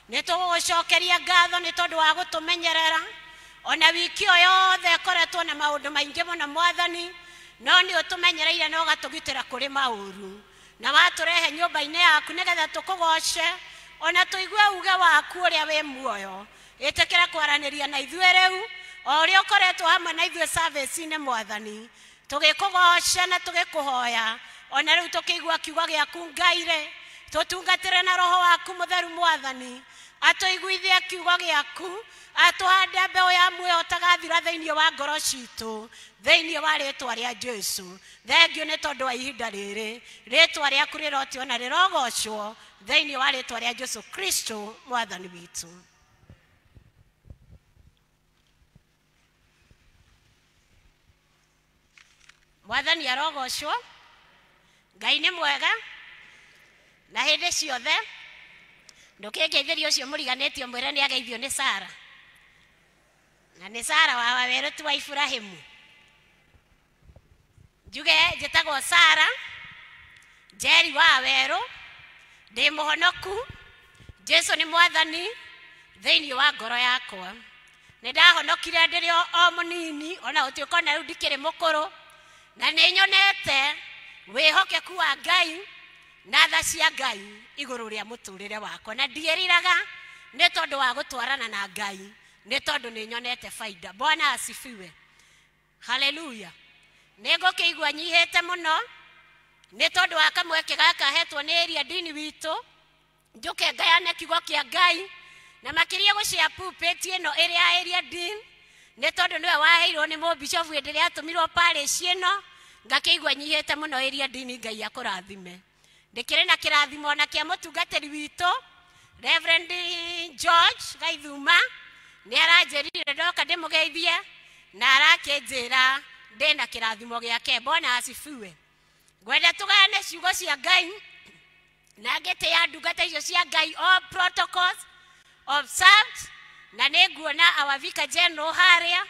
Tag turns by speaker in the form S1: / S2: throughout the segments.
S1: nitugucokeria ngatho ni tondu wa gutumenyerera ona wiki o yothe koretwo na maundu maingi muno Mwathani no ni utumenyereire na ugatugitira kuri mauru na waturehe nyumba-ini yaku nigetha tukugoce ona tuigue uge waku uria wi muoyo itikira kwaraniria na ithuĩ riu o uria ukoretwo hamwe na ithuĩ service-ini Mwathani tugikugoca na tugikuhoya ona riu tukiigua kiugo giaku Ngai tutungatire na roho waku mutheru Mwathani atuiguithie kiugo giaku atuhande mbeu ya muoyo utagathira thiini wa ngoro citu thiini wa ritwa ria Jesu. Thengio ni tondu wa ihinda riri ritwa riaku rirotio na rirogocwo thiini wa ritwa ria Jesu Kristo Mwathani witu. Mwathani arogocwo. Ngai ni mwega na hindi ciothe ndukingeithiria ucio muriganitio mwire ni ageithio ni Sara na ni Sara wa Waweru tu wa Ibrahimu. Njuge njitagwo Sara Njeri wa Waweru ndi muhonoku. Jesu ni Mwathani thiini wa ngoro yakwa. Ni ndahonokire ndiri o munini ona utuika na riu ndikiri mukuru na ni nyonete wihokeku wa Ngai na tha cia Ngai iguru ria muturire wakwa na ndieriraga ni tondu wa gutwarana na Ngai ni tondu ni nyonete faida. Bwana asifiwe. Haleluya. Nigukiigua nyihite muno ni tondu wa kamweke gaka hetwo ni area dini witu njuke ngayane kiugo kia Ngai na makiria gucia pulpit ino area dini ni tondu niwe waheirwo ni mubishofu hindi ria atumirwo parish ino ngakiigua nyihite muno area dini. Ngai akurathime. Ndikire na kirathimo na kia mutungatiri witu Reverend George Gaithuma ni aranjerire ndoka ndimugeithie na arakinjira ndina kirathimo giake. Bwana asifiwe. Ngwenda tugane ciugo cia Ngai na ngitia ndungata icio cia Ngai all protocols observed na niguona our Vicar General haria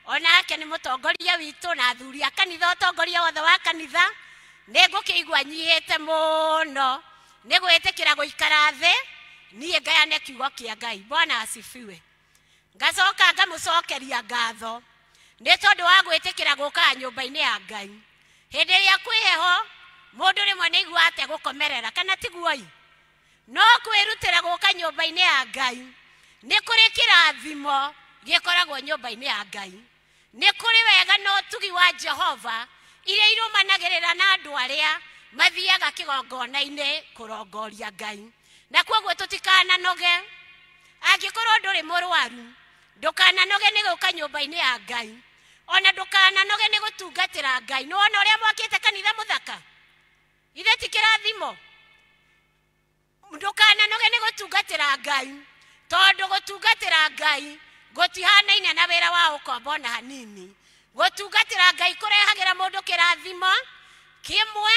S1: onake ni mutongoria witu na athuri a kanitha utongoria wothe wa kanitha nigukiigua nyihite muno nigwitikira guikara thi nie ngayane kiugo kia Ngai. Bwana asifiwe. Ngacoka ngamucokeria ngatho ni tondu wa gwitikira guka nyumba-ini ya Ngai hindi ria kwiheho mundu rimwe ni igua ate gukomerera kana tiguoi no kwirutira guka nyumba-ini ya Ngai ni kuri kirathimo gikoragwo nyumba-ini ya Ngai. Ni kuri wega no tugi wa Jehova iria irumanagirira na andu aria mathiaga kigongona-ini kurongoria Ngai na kwoguo tutikananoge. Angikorwo nduri murwaru ndukananoge ni guka nyumba-ini ya Ngai ona ndukananoge ni gutungatira Ngai. No ona uria mwakite kanitha muthaka ithe ti kirathimo. Ndukananoge ni gutungatira Ngai tondu gutungatira Ngai gutihanaine na wira wa ukombo na hanini. Gutungatira Ngai kurehagira mundu kirathimo kimwe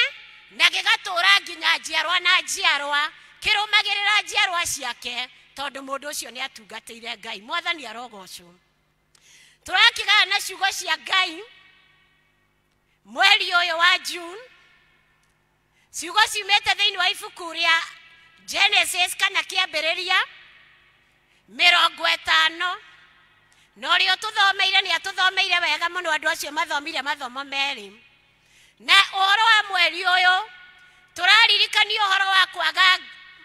S1: na gigatura nginya njiarwa na njiarwa kirumagirira njiarwa ciake tondu mundu ucio ni atungatire Ngai. Mwathani arogocwo. Turakiga na ciugo cia Ngai mweri uyu wa June. Ciugo ciumite thiini wa ibuku ria Genesis kana kiambiriria 50 no rio tuthomeire ni atuthomeire wega muno andu acio mathomire mathomo meri na uhoro wa mweri uyu turaririkania uhoro wa kwaga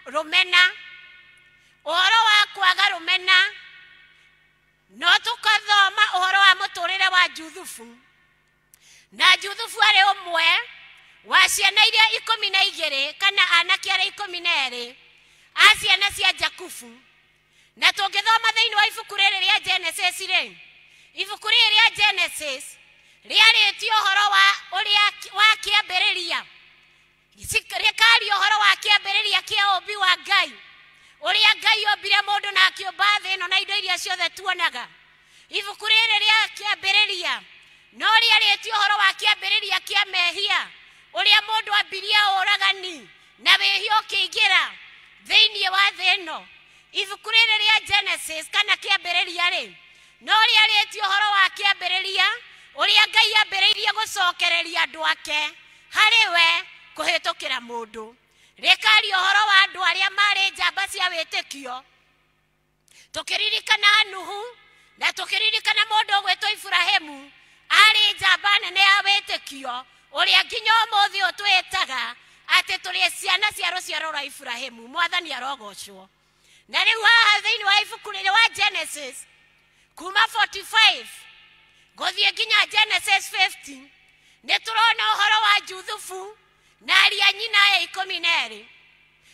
S1: rumena. Uhoro wa kwaga rumena no tukathoma uhoro wa muturire wa Juthufu na Juthufu ari umwe wa ciana iria 12 kana anake aria 12 a ciana cia Jakubu. Na tungithoma thiini wa ibuku riri ria Genesis ibuku riri ria Genesis riaritio uhoro wa uria wa kiambiriria rikari uhoro wa kiambiriria kia umbi wa Ngai uria Ngai ombire mundu na akiumba thi ino na indo iria ciothe tuonaga. Ibuku riri ria kiambiriria no riaritio uhoro wa kiambiriria kia mehia uria mundu ambiria uragani na wihio kiingira thiini wa thi ino. Ibuku riri ria Genesis kana kiambiriria ri no riaritio uhoro wa kiambiriria uria Ngai ambiriirie gucokereria andu ake hariwe kuhitukira mundu. Rikari uhoro wa andu aria mari njamba cia witikio tukiririkana Nuhu na tukiririkana mundu gwetwo Ibrahimu ari njamba nene ya witikio uria nginya umuthi utwitaga ati turi ciana cia ruciaro rwa Ibrahimu. Mwathani arogocwo. Na riu haha thiini wa ibuku riri wa Genesis kuma 45 guthie nginya Genesis 50 ni turona uhoro wa Juthufu na aria nyina ya 12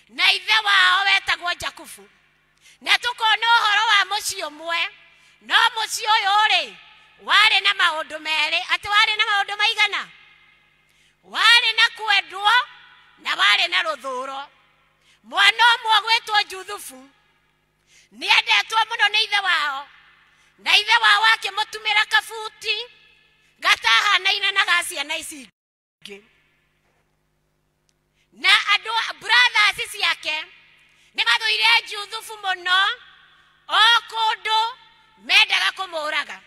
S1: na ithe wao wetagwo Jakubu. Na tukona uhoro wa mucio mwe no mucio uyu ri wari na maundu meri. Ati wari na maundu maigana? Wari na kwendwo na wari na ruthuro. Mwana umwe gwetwo Juthufu ni endetwo muno ni ithe wao, na ithe wao akimutumira kabuti gatahanaine na ga ciana ici ingi. Na andu brothers ciake ni mathuire Juthufu muno o kundu mendaga kumuraga.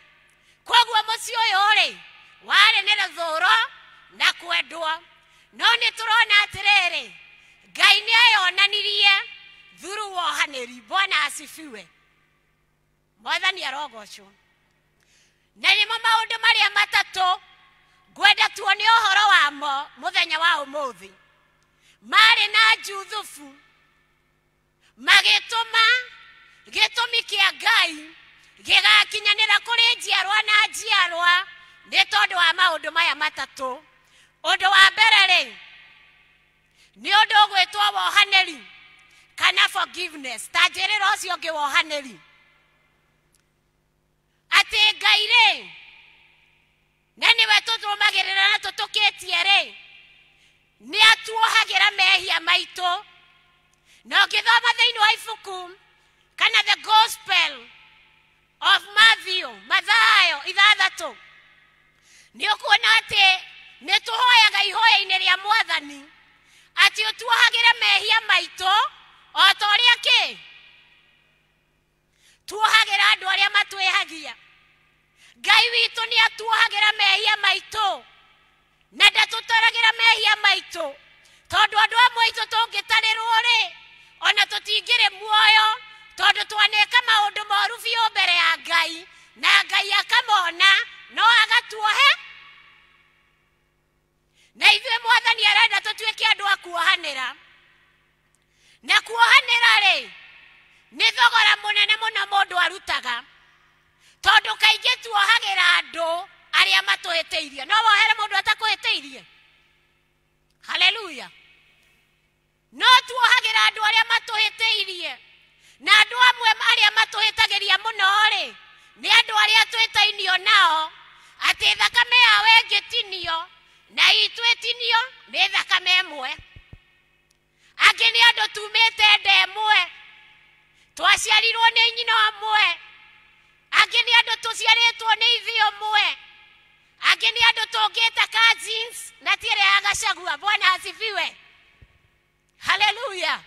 S1: Koguo mucio uyu ri wari ni ruthuro na kwendwo. No ni turona atiriri Ngai ni ayonanirie thuru wohaniri. Bwana asifiwe. Mwathani arogocwo. Na nimo maundu maria matatu ngwenda tuone uhoro wamo muthenya wa umuthi. Mari na Juthufu magituma gitumi kia Ngai gigakinyanira kuri njiarwa na njiarwa ni tondu wa maundu maya matatu. Undu wa mbere ri ni undu gwetwo wohaniri kana forgiveness. Tanjirira ucio ngi wohaniri ati Ngai ri na niwe tuturumagirira na tutukitie ri ni atuohagira mehia maitu. Na ngithoma thiini wa ibuku kana the Gospel of Matthew Mathayo 6 ni ukuona ati ni tuhoyaga ihoya-ini ria Mwathani ati utuohagira mehia maitu o ta uria ki tuohagira andu aria matwihagia. Ngai witu ni atuohagira mehia maitu na ndatutaragira mehia maitu tondu andu amwe itu tungitarirwo ri ona tutingire muoyo tondu twaneka maundu moru biu mbere ya Ngai na Ngai akamona no agatuohe. Na ithuĩ Mwathani arenda tutuĩke andu a kuohanĩra. Na kuohanĩra ri ni thogora munene muno mundu arutaga tondu kaingĩ tuohagĩra andu aria matuhĩtĩirie. No wohere mundu atakuhĩtĩirie? Haleluya. No tuohagĩra andu aria matuhĩtĩirie. Na andu amwe aria matuhĩtagĩria muno ri ni andu aria twĩtainio nao ati thakame yao ĩngĩtinio na itwetinio ni thakame ĩmwe. Angĩ ni andu tumĩte nda ĩmwe twaciarirwo ni nyina ũmwe. Angĩ ni andu tuciarĩtwo ni ithe ũmwe. Angĩ ni andu tũngĩta cousins na tiere ya Gachagua. Bwana asifiwe. Haleluya.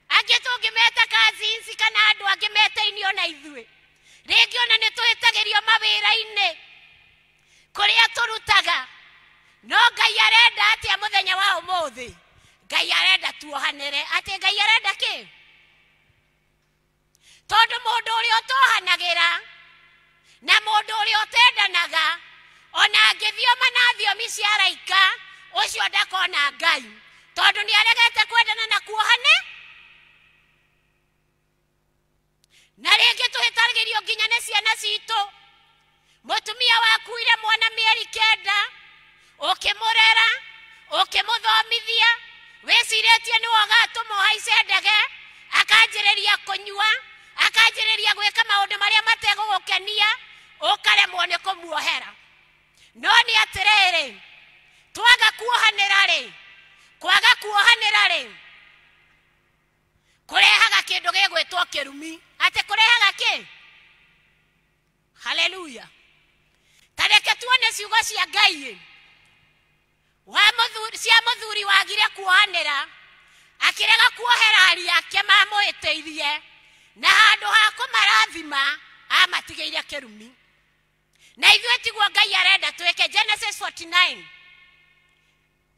S1: Angĩ tũngĩmeta cousins kana andu angĩ metainio na ithuĩ. Rĩngĩ ona nĩ twĩtagĩrio mawĩra-inĩ kũrĩa tũrutaga. No Ngai arenda atĩa muthenya wa umuthi? Ngai arenda tuohanĩre. Ati Ngai arenda ki? Tondu mundu ũrĩa ũtohanagĩra na mundu ũrĩa ũtendanaga ona angĩthioma na thiomi cia araika ũcio ndakona Ngai tondu nĩ aregete kwendana na kuohane. Na rĩngĩ tũhĩtagĩrio nginya nĩ ciana citũ. Mũtumia wakuire mwana mĩeri 9 ukimurera ukimũthomithia wĩcirĩtie nĩ wogatũma ũhaice ndege akanjĩrĩria kũnyua akanjĩrĩria gwĩka maũndũ marĩa mategũgũkenia ũkaremwo nĩ kũmuohera. No nĩ atĩrĩrĩ twaga kuohanĩra rĩ kwaga kuohanĩra rĩ kũrehaga kĩndũ gĩgwĩtwo kĩrumi. Ati kũrehaga kĩ? Haleluya. Tareke tuone ciugo cia Ngai cia mũthuri wagire kuohanĩra akĩrega kuohera aria ake mamũhĩtĩirie na handũ ha kũmarathima amatigĩire kĩrumi. Na ithuĩ tiguo Ngai arenda twĩke. Genesis 49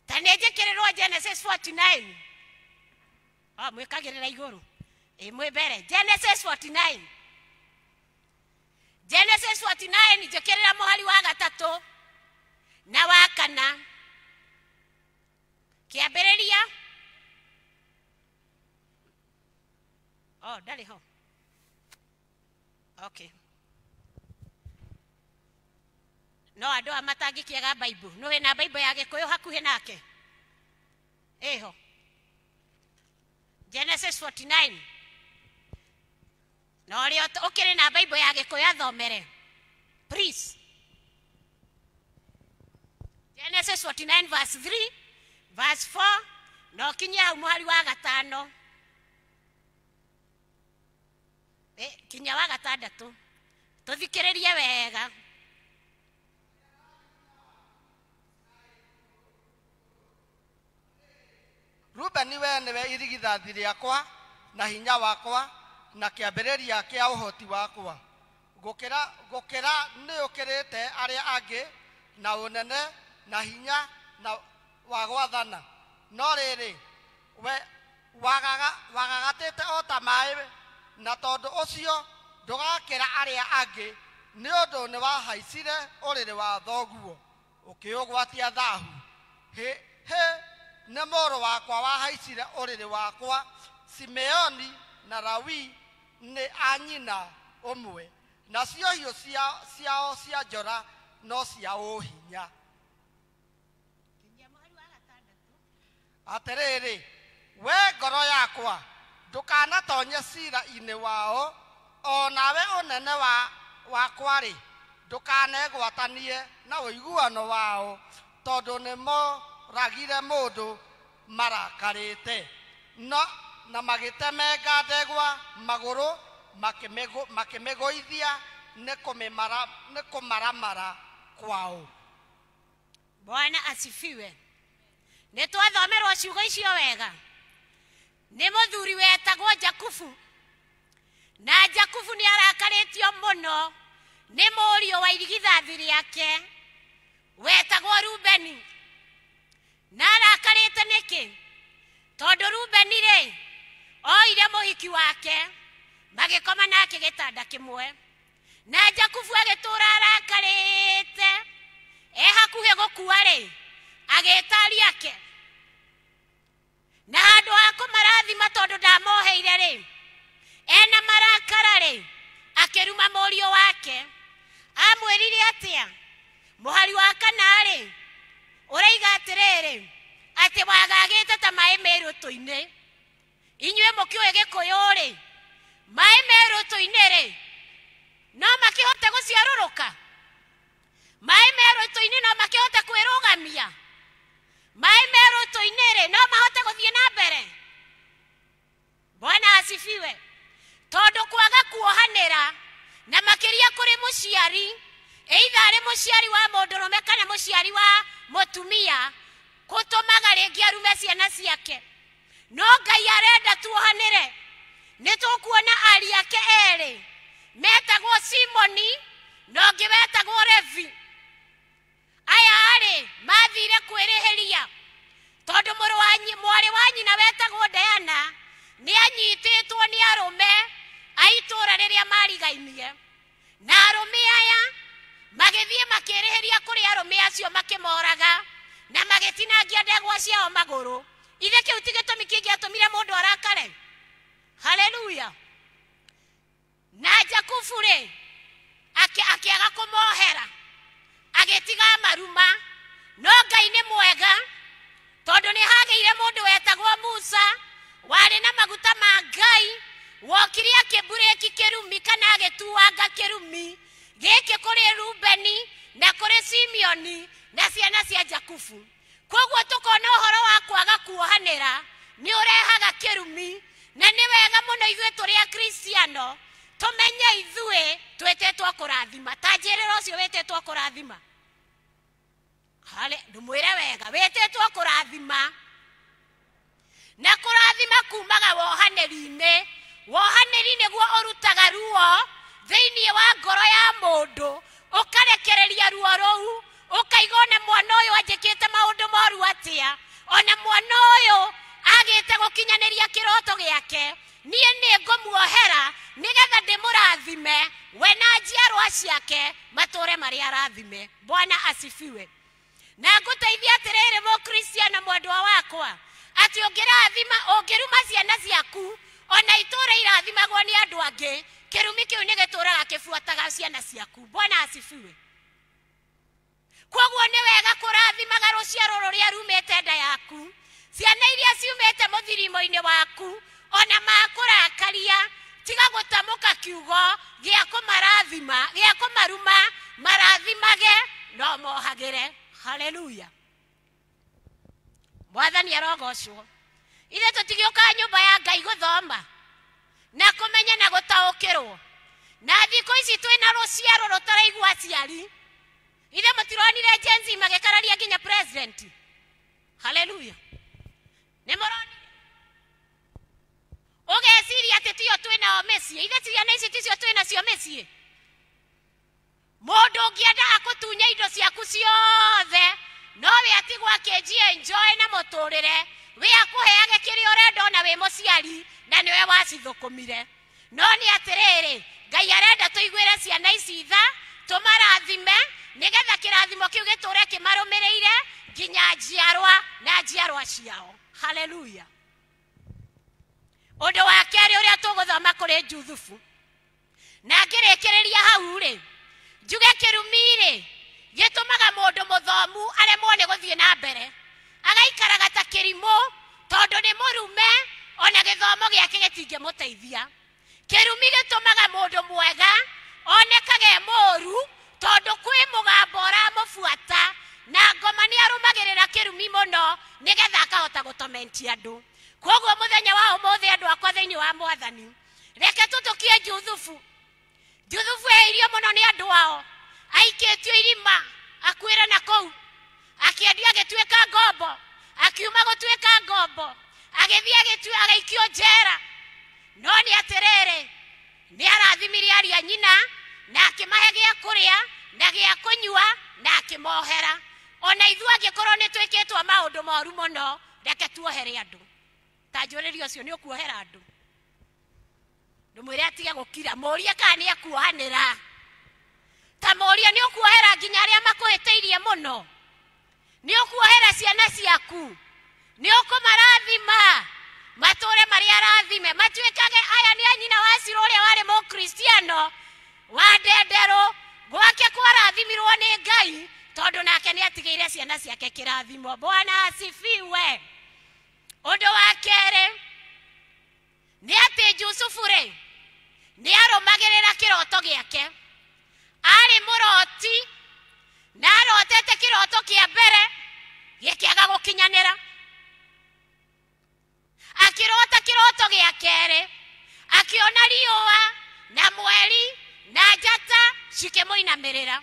S1: ta nĩ njĩkĩrĩrwo Genesis 49 mwĩkagĩrĩra igũrũ mwĩ mbere. Genesis 49 Genesis 49 njekerera muhari wa gatatu na wa kana kiambiriria ndari ho okay no andu amatangikiaga Bible no wina Bible ya Gikuyu hakuhi nake eho Genesis 49 no rio ukiri na Bible ya Gikuyu athomere please Genesis 49 verse 3 verse 4 no kinya hau muhari wa gatano kinya wa gatandatu tuthikiririe wega
S2: Rubeni we niwe irigithathi riakwa na hinya wakwa na kiambiriria kia uhoti wakwa gukira ni ukirite aria angi na unene na hinya na wa gwathana no riri we wagagatite o ta mai na tondu ucio ndugakira aria angi ni undu ni wahaicire uriri wa thoguo ukiugwatia thahu he ne moro wakwa wahaicire uriri wakwa Simeoni na Lawi ni anyina umwe na cio hiyo ciao cia njora no cia uhinya atiriri we ngoro yakwa ndukanatonye cira-ini wao onawe unene wakwa ri ndukanegwatanie na uiguano wao tondu nimo ragire mundu marakarite no na magitemenga ndegwa maguru makimigoithia ni kumaramara kwao.
S1: Bwana asifiwe. Nitwathomerwo ciugo icio wega. Ni muthuri wetagwo Jakubu. Na Jakubu ni arakaritio muno ni murio wa irigithathi riake wetagwo Rubeni. Na arakarite niki? Tondu Rubeni ri oire muhiki wake magikoma nake gitanda kimwe. Na Jakubu agitura arakarite hakuhi gukua ri ageta ariake na handu ha kumarathima tondu ndamoheire ri ena marakara ri akiruma murio wake amwirire atia muhari wa kana ri uraiga atiriri ati wagagite ta mai merutu-ini inywe mukiuye Gikuyu ri mai merutu-ini ri no makihote guciaruruka mai merutu-ini no makihote kwirugamia mai merutu-ini ri no mahote guthie na mbere. Bwana asifiwe. Tondu kwaga kuohanira na makiria kuri muciari either ari muciari wa mundurume kana muciari wa mutumia kutumaga ringi arume ciana ciake no Ngai arenda tuohanire. Nitukuona ari ake eri metagwo Simoni no ngi wetagwo Levi. Aya ari mathire kwirihiria tondu mwari wa nyina wetagwo Diana ni anyititwo ni arume aitura riria marigainie na arume aya magithie makirihiria kuri arume acio makimoraga na magitinangia ndegwa ciao maguru. Ithe kiu ti gitumi kingiatumire mundu arakare. Haleluya. Na Jakubu ri akiaga kumohera agitiga maruma no Ngai ni mwega tondu ni hageire mundu wetagwo Musa wari na maguta ma Ngai wokiri akibureki kirumi kana agituanga kirumi giki kuri Rubeni na kuri Simeoni na ciana cia Jakubu. Koguo tukona uhoro wa kwaga kuohanira ni urehaga kirumi na ni wega muno ithuĩ tũrĩ akristiano tumenye ithuĩ twĩtĩtwo kũrathima. Tanjĩrĩra ũcio wĩtĩtwo kũrathima. Ndũmwĩre wega wĩtĩtwo kũrathima na kũrathima kumaga wohanĩri-inĩ. Wohanĩri nĩguo ũrutaga ruo thĩinĩ wa ngoro ya mũndũ ũkarekereria ruo rũu ukaiga ona mwana ũyũ anjĩkĩte maũndũ moru atĩa ona mwana ũyũ agĩte gũkinyaniria kĩroto gĩake niĩ nĩ ngũmuohera nĩgetha ndĩmũrathime we na njiarwa ndegwa ciake matũre marĩ arathime. Bwana asifiwe. Na ngũteithia atĩrĩrĩ mũkristiano mwendwa wakwa, atĩ ũngĩruma ciana ciaku ona itũra irathimagwo nĩ andũ angĩ, kĩrumi kĩu nĩ gĩtũraga kĩbuataga ciana ciaku. Bwana asifiwe. Koguo nĩ wega kũrathimaga rũciaro rũrĩa rumĩte nda yaku, ciana iria ciumĩte mũthirimo-inĩ waku, ona makũrakaria, tiga gũtamũka kiugo gĩa kũmarathima, gĩa kũmaruma, marathimage no mohagĩre. Haleluya. Mwathani arogocwo. Ithe tũtigĩũka nyũmba ya Ngai gũthoma na kũmenya na gũtaũkĩrwo, na thikũ ici twĩna rũciaro rũtaraigua aciari. Ithe mũtironire Gen Z magĩkararia nginya president. Haleluya. Nĩ mũronire? Ũgeciria atĩ tiyo twĩnao mĩciĩ. Ithe ciana ici ticio twĩnacio mĩciĩ. Mũndũ ũngĩenda akũtunya indo ciaku ciothe, no we atigwo akĩenjoy na mũtũrĩre, we akũheage kĩrĩa ũrenda na we mũciari, na nĩwe wacithũkũmire. No nĩ atĩrĩrĩ, Ngai arenda tũiguĩre ciana ici tha, tũmarathime, nĩgetha kĩrathimo kĩu gĩtũre kĩmarũmĩrĩire nginya njiarwa na njiarwa ciao. Haleluya. Ũndũ wa kerĩ ũrĩa tũgũthoma kũrĩ Juthufu, na ngĩrĩkĩrĩria hau rĩ, njuge kĩrumi rĩ gĩtũmaga mũndũ mũthomu aremwo nĩ gũthiĩ na mbere, agaikaraga ta kĩrimũ tondũ nĩ mũrume, ona gĩthomo gĩake gĩtingĩmũteithia. Kĩrumi gĩtũmaga mũndũ mwega onekage mũũru tondũ kwĩ mũgambo ũramũbuata, na ngoma nĩ arũmagĩrĩra kĩrumi mũno nĩgetha akahota gũtomentia andũ. Koguo mũthenya wa ũmũthĩ andũ akwa thĩinĩ wa Mwathani, reke tũtũkie Juthufu. Juthufu eirio mũno nĩ andũ ao, aikĩtio irima akwĩra na kũu, akĩendia agĩtuĩka ngombo, akiuma gũtuĩka ngombo, agĩthiĩ agaikio njera. No nĩ atĩrĩrĩ, nĩ arathimirie ariũ a nyina na akĩmahe gĩa kũrĩa na gĩa kũnyua na akĩmohera. Ona ithuĩ angĩkorwo nĩ twĩkĩtwo maũndũ moru mũno, reke tuohere andũ. Ta njũrĩrio ũcio nĩ ũkuohera andũ. Ndũmwĩre atige gũkira, mũũrie kana nĩ akuohanĩra. Ta mũũrie nĩ ũkuohera nginya arĩa makũhĩtĩirie mũno. Nĩ ũkuohera ciana ciaku. Nĩ ũkũmarathima matũre marĩa arathime, matuĩkage aya nĩ anyina wa Ciro ũrĩa warĩ mũkristiano wa ndenderũ, gwake kwarathimirwo nĩ Ngai tondũ nake nĩ atigĩire ciana ciake kĩrathimo. Bwana asifiwe. Ũndũ wa kerĩ nĩ atĩ Jusufu rĩ nĩ arũmagĩrĩra kĩroto gĩake. Arĩ mũroti na arotete kĩroto kĩa mbere gĩkĩaga gũkinyanĩra, akĩrota kĩroto gĩa kerĩ, akĩona riũa na mweri na njata cikĩmũinamĩrĩra.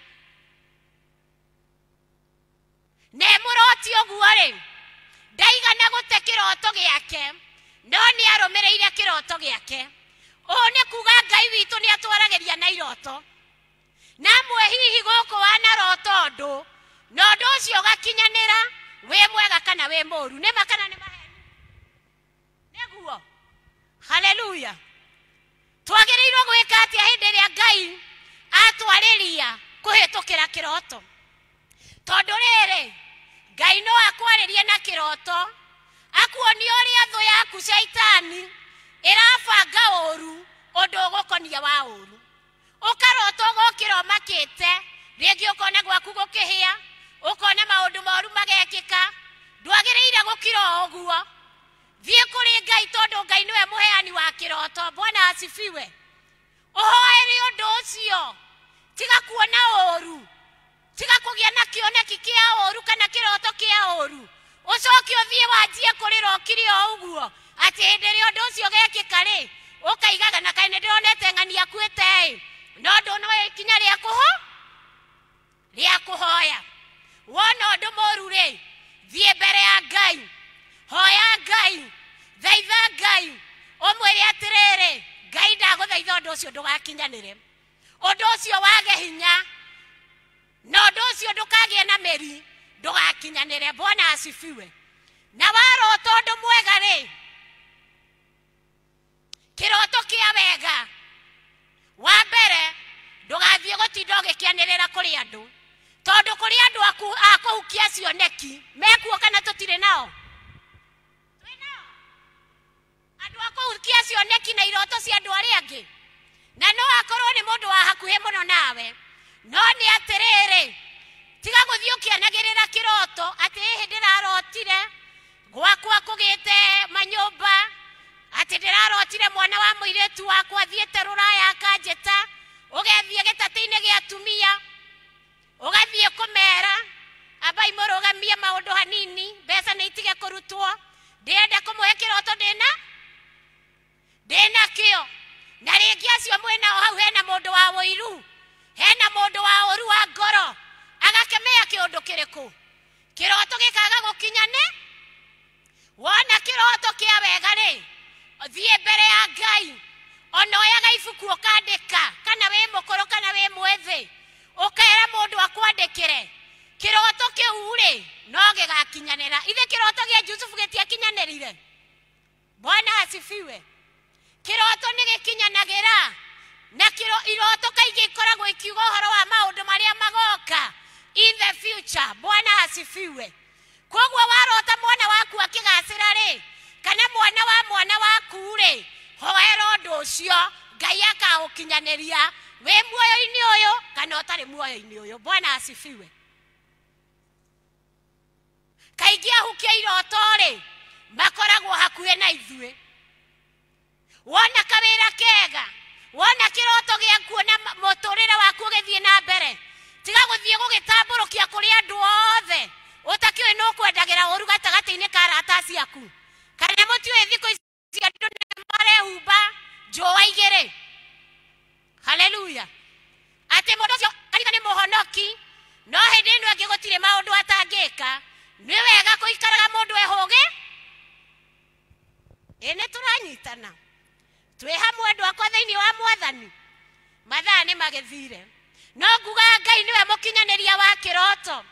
S1: Nĩ mũroti ũguo rĩ ndaigana gũte kĩroto gĩake, no nĩ arũmĩrĩire kĩroto gĩake. Ũũ nĩ kuga Ngai witũ nĩ atwaragĩria na iroto, namwe hihi gũkũ wanaroto ũndũ na ũndũ ũcio ũgakinyanĩra, wĩ mwega kana wĩ mũũru, nĩma kana nĩ maheni? Nĩguo. Haleluya. Twagĩrĩirwo gwĩka atĩa hĩndĩ ĩrĩa Ngai atwarĩria kũhĩtũkĩra kĩroto? Tondũ rĩrĩ Ngai no akwarĩrie na kĩroto, akuonie ũrĩa thũ yaku Shaitani ĩrabanga ũũru, ũndũ ũgũkonia wa ũũru. Ũkarota ũgũkĩra ũmakĩte, rĩngĩ ũkona gwaku gũkĩhĩa, ũkona maũndũ moru magekĩka. Ndwagĩrĩire gũkira ũguo. Thiĩ kũrĩ Ngai tondũ Ngai nĩwe mũheani wa kĩroto. Bwana asifiwe. Ũhoere ũndũ ũcio, tiga kuona ũũru, tiga kũgĩa na kĩoneki kĩa ũũru kana kĩroto kĩa ũũru, ũcoke ũthiĩ wanjie kũrĩra ũkiri o ũguo atĩ hĩndĩ ĩrĩa ũndũ ũcio ũgekĩka rĩ ũkaigaga na kaĩ nĩndĩronete ng'ani akuĩte, no ndũnoe ikinya rĩa kũhoya. Wona ũndũ mũũru rĩ thiĩ mbere ya Ngai, hoya Ngai, thaitha Ngai, ũmwĩre atĩrĩrĩ Ngai ndagũthaitha ũndũ ũcio ndũgakinyanĩre, ũndũ ũcio wage hinya, na ũndũ ũcio ndũkagĩe na mĩri, ndũgakinyanĩre. Bwana asifiwe. Na warota ũndũ mwega rĩ, kĩroto kĩa wega, wa mbere ndũgathiĩ gũtigwo gukinyanirira kuri andu tondu kuri andu akuhukia cioneki mekuo kana tutire nao andu akuhukia cioneki na iroto cia andu aria angi na no akorwo ni mundu wa hakuhi muno nawe no ni atiriri tiga guthiukianagirira kiroto ati hihi ndirarotire gwakwa kugite manyumba ati ndirarotire mwana wa muiretu wakwa thiete ruraya akanjeta ugethie gitati-ini gia tumia ugathie kumera abai murugamie maundu hanini mbeca ni itige kurutwo ndienda kumuhe kiroto ndina kio na ringi acio mwena o hau hena mundu wa woiru hena mundu wa oru wa ngoro agakemea kiundu kiriku kiroto gikaga gukinyane wona kiroto kia wega ri thie mbere ya Ngai ona oyaga ibuku ukandika kana we mukoro kana we mwethi ukaera mundu akwandikire kiroto kiu ri no gigakinyanira ithe kiroto gia Yusufu gitiakinyanirire Bwana asifiwe kiroto ni gikinyanagira na iroto kaigi ikoragwo ikiuga uhoro wa maundu maria magoka in the future Bwana asifiwe kogwo warota mwana waku akigacira ri kana mwana waku ri hoera undu ucio Ngai akaukinyaniria we muoyo-ini uyu kana utari muoyo-ini uyu Bwana asifiwe kaigi ahukia iroto ri makoragwo hakuhe na ithue wona kawira kega wona kiroto gia kuona muturire waku ugithie na mbere tiga guthie gugitamburukia kuri andu othe utakiwe no kwendagira uru gatagati-ini ka arata ciaku kana mutiwe thiko ici andu ni marehumba njũa igĩrĩ haleluya ati mundu ucio arika ni muhonoki no hindi ino angi gutire maundu atangika ni wega kuikaraga mundu ehugi ene turanyitana twi hamwe andu akwa thiini wa Mwathani mathaa ni magithire no nguga Ngai niwe mukinyaniria wa kiroto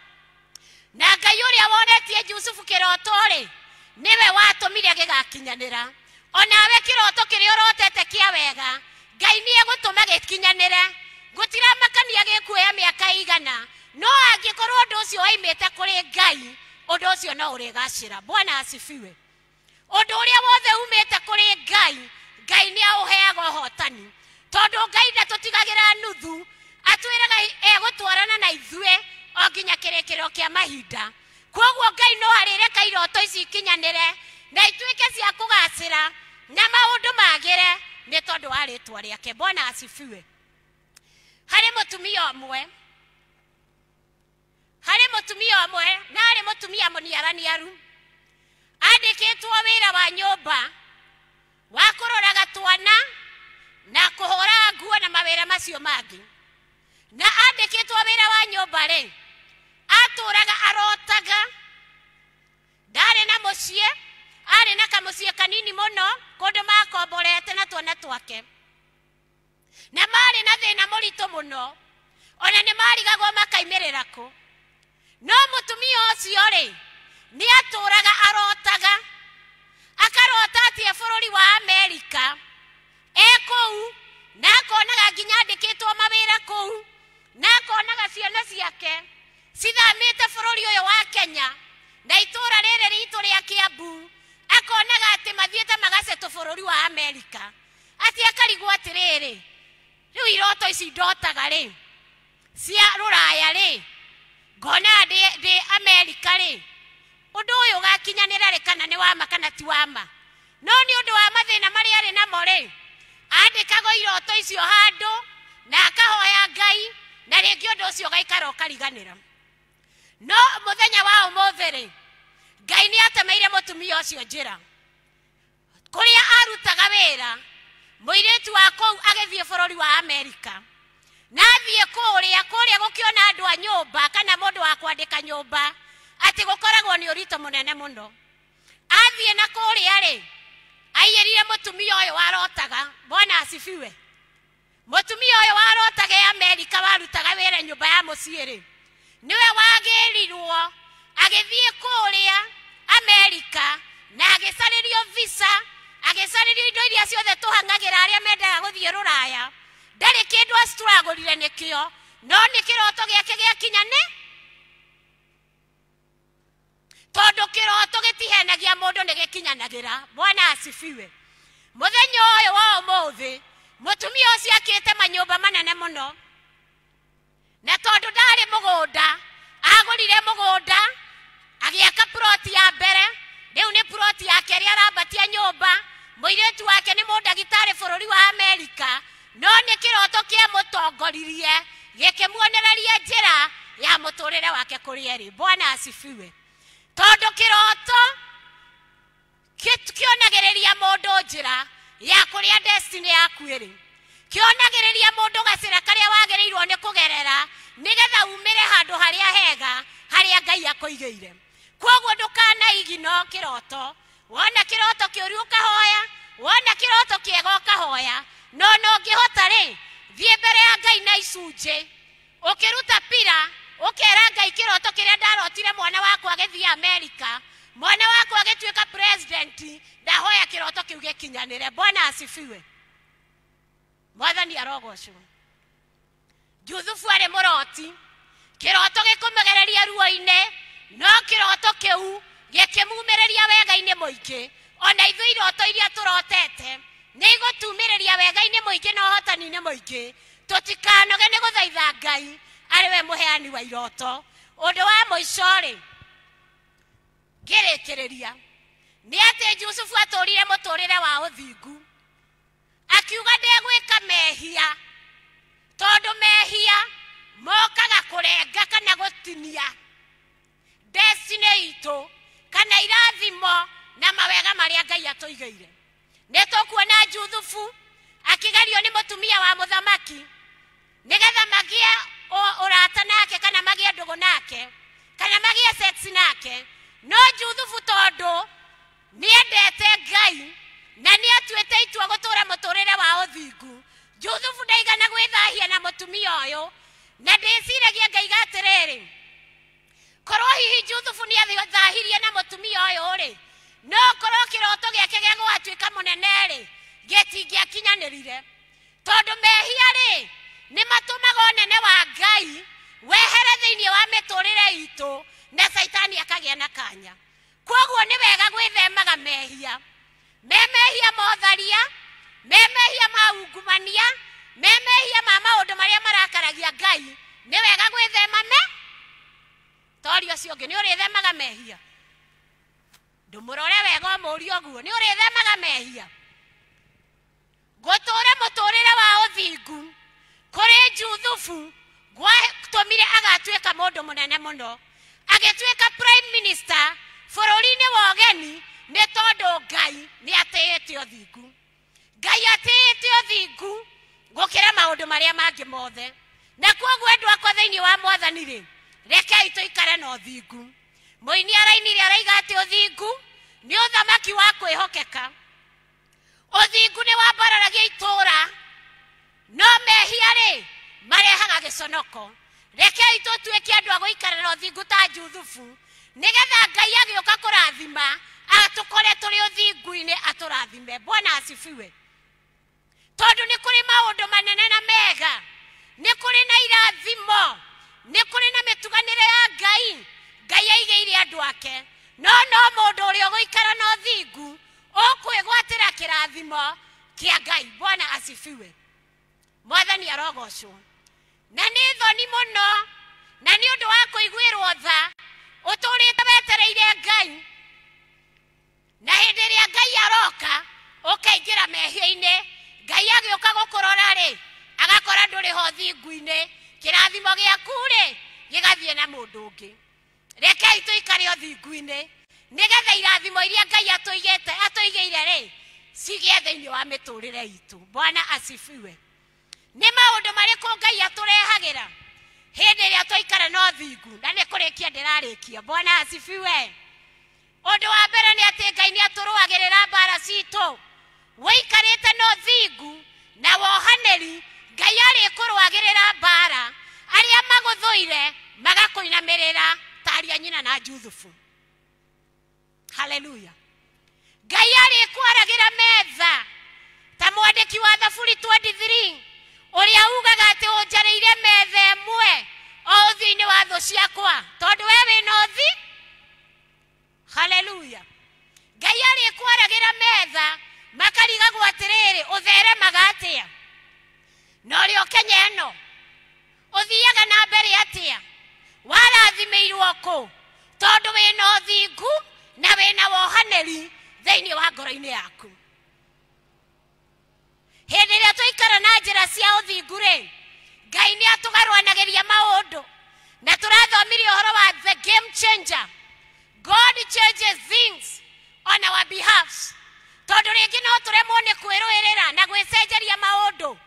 S1: na Ngai uria wonetie Yusufu kiroto ri niwe watumire gigakinyanira onawe kiroto kiria urotete kia wega Ngai ni egutuma gikinyanire gutira makania gikuoya miaka igana no angikorwo undu ucio waimite kuri Ngai undu ucio no urigacira Bwana asifiwe undu uria wothe umite kuri Ngai ni auheaga uhotani tondu Ngai ndatutigagira nuthu atwiraga egutwarana na ithue o nginya kirikiro kia mahinda kogwo Ngai no arireka iroto ici ikinyanire na ituike cia kugacira na maundu magire ni tondu wa ritwa riake Bwana asifiwe hari mutumia omwe na hari mutumia muniaraniaru andikitwo wira wa nyumba wa kuroraga twana na kuhura nguo na mawira macio mangi na andikitwo wira wa nyumba ri aturaga arotaga ndari na mucie ari na kamucie kanini muno kundu makomborete na twana twake na mari na thina murito muno ona ni marigagwo makaimirira ku no mutumia ucio ri ni aturaga arotaga akarota atie bururi wa Amerika kou na konaga nginya andikitwo mawira kou na konaga ciana ciake cithamite bururi uyu wa Kenya na itura riri ritu ria Kiambu akonaga ati mathiete magacetu bururi wa Amerika ati akarigwo atiriri riu iroto ici ndotaga ri cia ruraya ri ngona ndi Amerika ri undu uyu gakinyanira ri kana ni wama kana ti wama no ni undu wa mathina mari ari namo ri andikago iroto icio handu na akahoya Ngai na ringi undu ucio gaikara ukariganira no muthenya wa umuthi ri Ngai ni atemeire mutumia ucio njira kuria arutaga wira muiritu wa kou agithie bururi wa Amerika na athie kuria gukiona andu a nyumba kana mundu wa kwandika nyumba ati gukoragwo ni urito munene muno athie na kuria ri aiyerire mutumia uyu warotaga Bwana asifiwe mutumia uyu warotaga Amerika warutaga wira nyumba ya mucie ri niwe wagirirwo agithie kuria Amerika na agisaririo visa agisaririo indo iria ciothe tuhangagira aria mendaga guthie ruraya ndari kindu astragurire nikio no nĩ kĩroto gĩake gĩakinyane tondũ kĩroto gĩtihenagia mũndũ nĩ gĩkinyanagĩra. Bwana asifiwe. Mũthenya ũyũ wa ũmũthĩ mũtumia ũcio akĩte manyũmba manene mũno, na tondũ ndarĩ mũgũnda agũrire mũgũnda agĩaka ploti ya mbere, rĩu nĩ ploti ya kerĩ arambatia nyũmba. Mũirĩtu wake nĩ mũndagĩtarĩ bũrũri wa Amerika, no nĩ kĩroto kĩamũtongoririe gĩkĩmuonereria njĩra ya mũtũrĩre wake kũrĩa ĩrĩ. Bwana asifiwe. Tondũ kĩroto kĩonagĩrĩria mũndũ njĩra ya kũrĩa destiny yaku ĩrĩ, kĩonagĩrĩria mũndũ gacĩra karĩa wagĩrĩirwo nĩ kũgerera nĩgetha umĩre handũ harĩa hega harĩa Ngai akũigĩire. Koguo ndũkanaigino kĩroto. Wona kĩroto kĩũru ũkahoya, wona kĩroto kĩega ũkahoya, no ũngĩhota rĩ thiĩ mbere ya Ngai na icunjĩ ũkĩruta pira ũkera Ngai kĩroto kĩrĩa ndarotire mwana wakwa agĩthiĩ Amerika, mwana wakwa agĩtuĩka president, ndahoya kĩroto kĩu gĩkinyanĩre. Bwana asifiwe. Mwathani arogocwo. Juthufu arĩ mũroti, kĩroto gĩkũmũgereria ruo-inĩ, no kĩroto kĩu gĩkĩmumĩrĩria wega-inĩ mũingĩ. Ona ithuĩ iroto iria tũrotete nĩ igũtumĩrĩria wega-inĩ mũingĩ na ũhotani-inĩ mũingĩ. Tũtikanoge nĩ gũthaitha Ngai arĩ we mũheani wa iroto. Ũndũ wa mũico rĩ ngĩrĩkĩrĩria nĩ atĩ Jusufu atũrire mũtũrĩre wa ũthingu, akiuga ndegwĩka mehia, tondũ mehia mokaga kũrenga kana gũtinia destiny itũ kana irathimo na mawega marĩa Ngai atũigĩire. Nĩ tũkuona Juthufu akĩgerio nĩ mũtumia wa mũthamaki nĩgetha magĩe ũrata nake kana magĩe ndũgũ nake kana magĩe sex nake, no Juthufu tondũ nĩendete Ngai na nĩ atuĩte itua gũtũra mũtũrĩre wa ũthingu, Juthufu ndaigana gwĩthahia na mũtumia ũyũ, na ndĩciragia Ngai atĩrĩrĩ, korwo hihi Juthufu nĩ athahirie na mũtumia ũyũ rĩ, no korwo kĩroto gĩake gĩa gũgatuĩka mũnene rĩ gĩtingĩakinyanĩrire, tondũ mehia rĩ nĩ matũmaga ũnene wa Ngai wehere thĩinĩ wa mĩtũrĩre itũ na Saitani akagĩa na kanya. Koguo nĩ wega gwĩthemaga mehia, mehia motharia, mehia ma ungumania, mehia ma maũndũ marĩa marakaragia Ngai. Nĩ wega gwĩthema torio ũcio ũngĩ nĩ ũrĩthemaga mehia. Ndũmũrore wega ũmũũrie ũguo, nĩ ũrĩthemaga mehia. Gũtũra mũtũrĩre wa ũthingu kũrĩ Juthufu gwatũmire agatuĩka mũndũ mũnene mũno, agĩtuĩka prime minister bũrũri-inĩ wa ũgeni, nĩ tondũ Ngai nĩ atĩĩte ũthingu. Ngai atĩĩte ũthingu gũkĩra maũndũ marĩa mangĩ mothe, na koguo andũ akwa thĩinĩ wa Mwathani rĩ rekei tũikare na ũthingu. Mũini arainire araiga atĩ ũthingu nĩ ũthamaki wa kwĩhokeka. Ũthingu nĩ wambararagia itũũra, no mehia rĩ marehaga gĩconoko. Rekei tũtuĩke andũ a gũikara na ũthingu ta Juthufu, nĩgetha Ngai agĩũka kũrathima atũkore tũrĩ ũthingu-inĩ atũrathime. Bwana asifiwe. Tondũ nĩ kũrĩ maũndũ manene na mega, nĩ kũrĩ na irathimo, nĩ kũrĩ na mĩtuganĩre ya Ngai Ngai aigĩire andũ ake, no mũndũ ũrĩa ũgũikara na ũthingu ũkwĩgwatĩra kĩrathimo kĩa Ngai. Bwana asifiwe. Mwathani arogocwo. Na nĩ thoni mũno na nĩ ũndũ wa kũiguĩrwo tha ũtũrĩte wetereire Ngai, na hĩndĩ ĩrĩa Ngai aroka ũkaingĩra mehia-inĩ, Ngai agĩũka gũkũrora rĩ agakora ndũrĩ ho thingu-inĩ, kĩrathimo gĩaku rĩ gĩgathiĩ na mũndũ ũngĩ. Rekei tũikare ũthingu-inĩ nĩgetha irathimo iria Ngai atũigĩire rĩ cigĩe thĩinĩ wa mĩtũrĩre itũ. Bwana asifiwe. Nĩ maũndũ marĩkũ Ngai atũrehagĩra hĩndĩ ĩrĩa twaikara na ũthingu? Na nĩ kũrĩkia ndĩrarĩkia. Bwana asifiwe. Ũndũ wa mbere nĩ atĩ Ngai nĩ atũrũagĩrĩra mbara citũ. Wĩikarĩte na ũthingu na wohanĩri, Ngai arĩkũrũagĩrĩra mbara arĩa magũthũire magakũinamĩrĩra ta ariũ nyina na Juthufu. Haleluya. Ngai arĩkwaragĩra metha ta mwandĩki wa Thaburi 23 ũrĩa ugaga atĩ ũnjarĩire metha ĩmwe wĩna ũthi. Hallelujah. Ngai arĩ kwaragĩra metha makarigagwo atĩrĩrĩ ũtheremaga atĩa, na ũrĩ Kenya ĩno ũthiaga na mbere atĩa, warathimĩirwo kũ, tondũ wĩna ũthingu na wĩna wohanĩri thĩinĩ wa ngoro-inĩ yaku. Hĩndĩ ĩrĩa tũikara na njĩra cia ũthingu rĩ, Ngai nĩ atũgarũranagĩria maũndũ, na tũrathomirie ũhoro wa the game changer. God changes things on our behalf. Tondũ rĩngĩ no tũremwo nĩ kwĩrũĩrĩra na gwĩcenjeria maũndũ,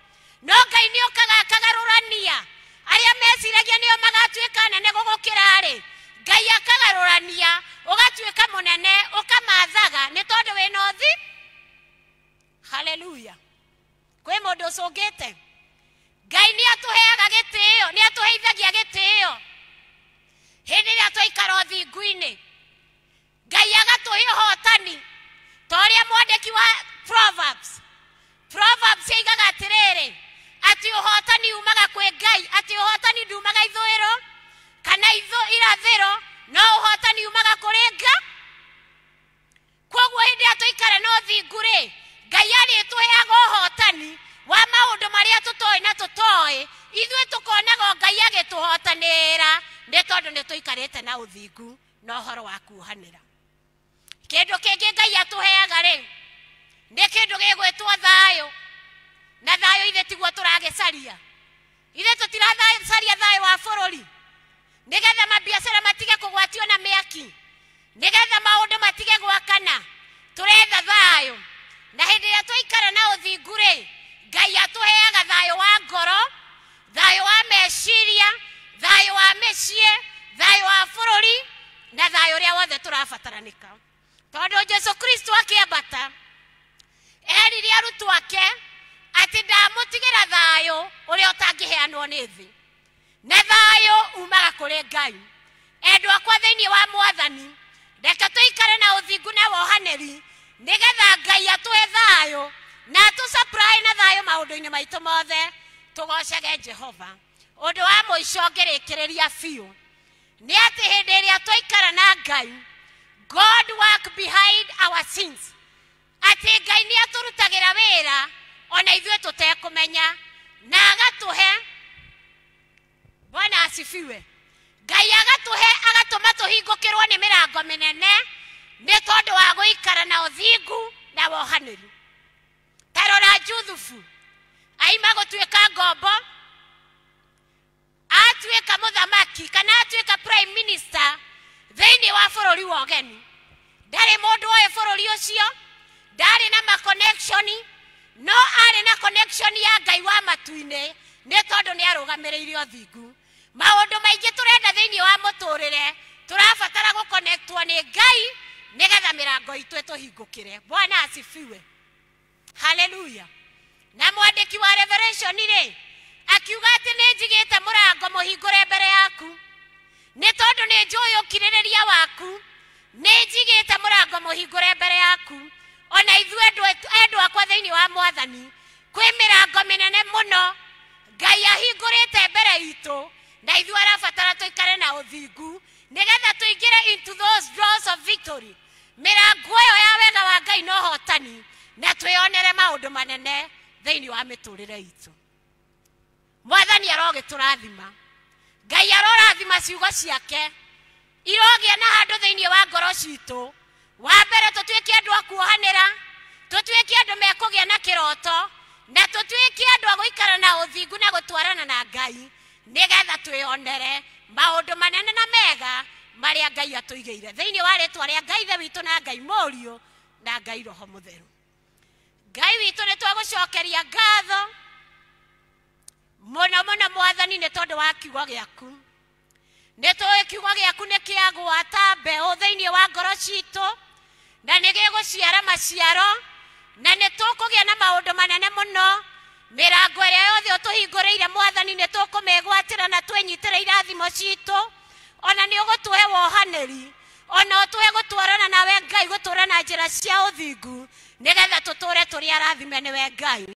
S1: no Ngai nĩ okaga akagarũrania arĩa meciragia nĩo magatuĩka nene gũgũkĩra rĩ, Ngai akagarũrania ũgatuĩka mũnene ũkamathaga nĩ tondũ wĩna ũthi. Hallelujah. Kwĩ mũndũ ũcũngĩte. Ngai nĩ atũheaga gĩtĩĩo, nĩ atũheithagia gĩtĩĩo hĩndĩ ĩrĩa twaikara ũthingu-inĩ. Ngai agatũhe ũhotani ta ũrĩa mwandĩki wa Proverbs aigaga atĩrĩrĩ atĩ ũhotani umaga kwĩ Ngai, atĩ ũhotani ndumaga ithũĩro kana irathĩro, no ũhotani umaga kũrĩ Ngai. Koguo hĩndĩ ĩrĩa twaikara na ũthingu rĩ, Ngai arĩtũheaga ũhotani wa maũndũ marĩa tũtoĩ na tũtoĩ, ithuĩ tũkonaga Ngai agĩtũhotanĩra nĩ tondũ nĩ tũikarĩte na ũthingu na ũhoro wa kuohanĩra. Kĩndũ kĩngĩ Ngai atũheaga rĩ nĩ kĩndũ gĩgwĩtwo thayũ, na thayũ ithe tiguo tũragĩcaria. Ithe tũtiracaria thayũ wa bũrũri nĩgetha mabiacara matige kũgwatio na mĩaki, nĩgetha maũndũ matige gwakana. Tũretha thayũ, na hĩndĩ ĩrĩa twaikara na ũthingu rĩ, Ngai atũheaga thayũ wa ngoro, thayũ wa meciria, thayũ wa mĩciĩ, thayũ wa bũrũri, na thayũ ũrĩa wothe tũrabataranĩka. Tondũ Jesũ Kristo akĩambata erire arutwo ake atĩ ndamũtigĩra thayũ ũrĩa ũtangĩheanwo nĩ thĩ, na thayũ umaga kũrĩ Ngai. Endwa akwa thĩinĩ wa Mwathani, reke tũikare na ũthingu na wohanĩri nĩgetha Ngai atũhe thayũ na atũsupply na thayũ maũndũ-inĩ maitũ mothe, tũgocage Jehova. Ũndũ wa mũico ngĩrĩkĩrĩria biũ nĩ atĩ hĩndĩ ĩrĩa twaikara na Ngai, God work behind our sins. Atĩ Ngai nĩ atũrutagĩra wĩra ona ithuĩ tũtekũmenya, na agatũhe, Bwana asifiwe, Ngai agatũhe agatũma tũhingũkĩrwo nĩ mĩrango mĩnene nĩ tondũ wa gũikara na ũthingu na wohanĩri. Ta rora Juthufu aima gũtuĩka ngombo, atuĩka mũthamaki kana atuĩka prime minister thĩinĩ wa bũrũri wa ũgeni. Ndarĩ mũndũ oĩ bũrũri ũcio, ndarĩ na connection, no arĩ na connection ya Ngai wa matu-inĩ nĩ tondũ nĩ arũgamĩrĩire ũthingu. Maũndũ maingĩ tũrenda thĩinĩ wa mũtũrĩre tũrabatara gũconnectwo nĩ Ngai nĩgetha mĩrango itũ ĩtũhingũkĩre. Bwana asifiwe. Hallelujah. Na mwandĩki wa Revelation rĩ akiuga atĩ nĩ njigĩte mũrango mũhingũre mbere yaku, nĩ tondũ nĩ njũĩ ũkirĩrĩria waku, nĩ njigĩte mũrango mũhingũre mbere yaku. Ona ithuĩ endwa akwa thĩinĩ wa Mwathani, kwĩ mĩrango mĩnene mũno Ngai ahingũrĩte mbere itũ, na ithuĩ arabatara tũikare na ũthingu nĩgetha tũingĩre into those doors of victory, mĩrango ĩyo ya wega wa Ngai na ũhotani, na twĩonere maũndũ manene thĩinĩ wa mĩtũrĩre itũ. Mwathani arogĩtũrathima, Ngai arorathima ciugo ciake irogĩa na handũ thĩinĩ wa ngoro citũ. Wa mbere tũtuĩke andũ a kuohanĩra, tũtuĩke andũ mekũgĩa na kĩroto, na tũtuĩke andũ a gũikara na ũthingu na gũtwarana na Ngai nĩgetha twĩonere maũndũ manene na mega marĩa Ngai atũigĩire thĩinĩ wa rĩtwa rĩa Ngai Ithe witũ na Ngai Mũriũ na Ngai Roho Mũtheru. Ngai witũ nĩ twagũcokeria ngatho mũno mũno Mwathani nĩ tondũ wa kiugo gĩaku. Nĩ tũĩ kiugo gĩaku nĩ kĩagwata mbeũ thĩinĩ wa ngoro citũ, na nĩ gĩgũciara maciaro, na nĩ tũkũgĩa na maũndũ manene mũno. Mĩrango ĩrĩa yothe ũtũhingũrĩire Mwathani nĩ tũkũmĩgwatĩra na twĩnyitĩre irathimo citũ, ona nĩ ũgũtũhe wohanĩri, ona ũtũhe gũtwarana nawe Ngai, gũtũra na njĩra cia ũthingu nĩgetha tũtũre tũrĩ arathime nĩwe Ngai.